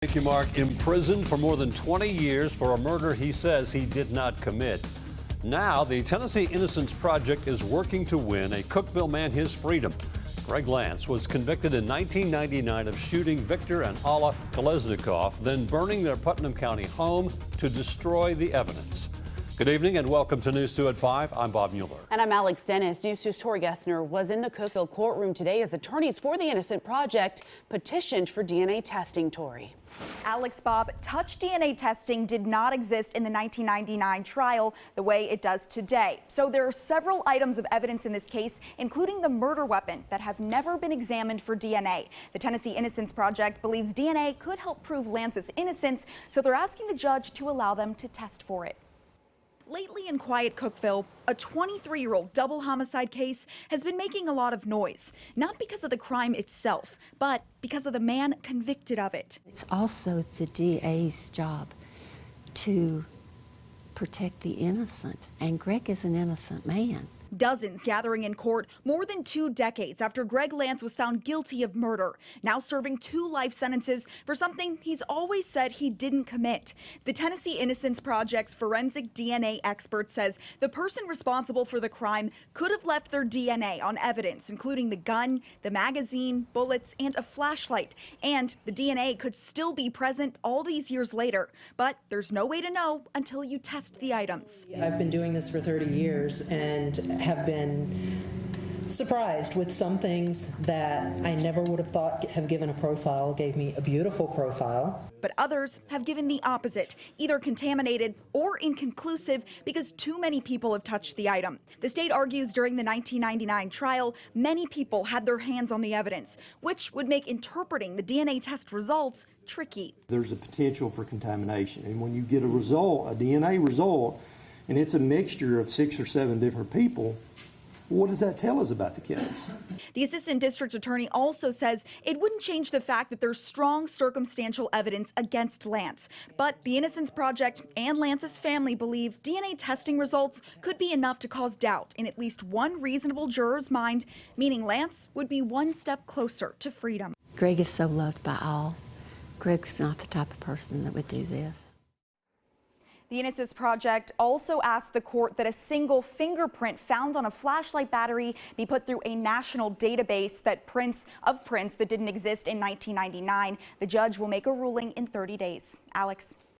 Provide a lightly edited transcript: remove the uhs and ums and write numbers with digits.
Thank you, Mark. Imprisoned for more than 20 years for a murder he says he did not commit. Now, the Tennessee Innocence Project is working to win a Cookeville man his freedom. Greg Lance was convicted in 1999 of shooting Victor and Alla Kolesnikov, then burning their Putnam County home to destroy the evidence. Good evening and welcome to News 2 at 5. I'm Bob Mueller. And I'm Alex Dennis. News 2's Tori Gessner was in the Cookeville courtroom today as attorneys for the Innocent Project petitioned for DNA testing. Tori. Alex, Bob, touch DNA testing did not exist in the 1999 trial the way it does today. So there are several items of evidence in this case, including the murder weapon, that have never been examined for DNA. The Tennessee Innocence Project believes DNA could help prove Lance's innocence, so they're asking the judge to allow them to test for it. Lately in quiet Cookeville, a 23-year-old double homicide case has been making a lot of noise, not because of the crime itself, but because of the man convicted of it. It's also the DA's job to protect the innocent, and Greg is an innocent man. Dozens gathering in court more than 2 decades after Greg Lance was found guilty of murder, now serving 2 life sentences for something he's always said he didn't commit. The Tennessee Innocence Project's forensic DNA expert says the person responsible for the crime could have left their DNA on evidence, including the gun, the magazine, bullets, and a flashlight. And the DNA could still be present all these years later. But there's no way to know until you test the items. I've been doing this for 30 years and have been surprised with some things that I never would have thought have given a profile, gave me a beautiful profile. But others have given the opposite, either contaminated or inconclusive because too many people have touched the item. The state argues during the 1999 trial, many people had their hands on the evidence, which would make interpreting the DNA test results tricky. There's a potential for contamination, and when you get a result, a DNA result, and it's a mixture of 6 or 7 different people, what does that tell us about the killers? The assistant district attorney also says it wouldn't change the fact that there's strong circumstantial evidence against Lance. But the Innocence Project and Lance's family believe DNA testing results could be enough to cause doubt in at least one reasonable juror's mind, meaning Lance would be one step closer to freedom. Greg is so loved by all. Greg's not the type of person that would do this. The Innocence Project also asked the court that a single fingerprint found on a flashlight battery be put through a national database that prints that didn't exist in 1999. The judge will make a ruling in 30 days. Alex.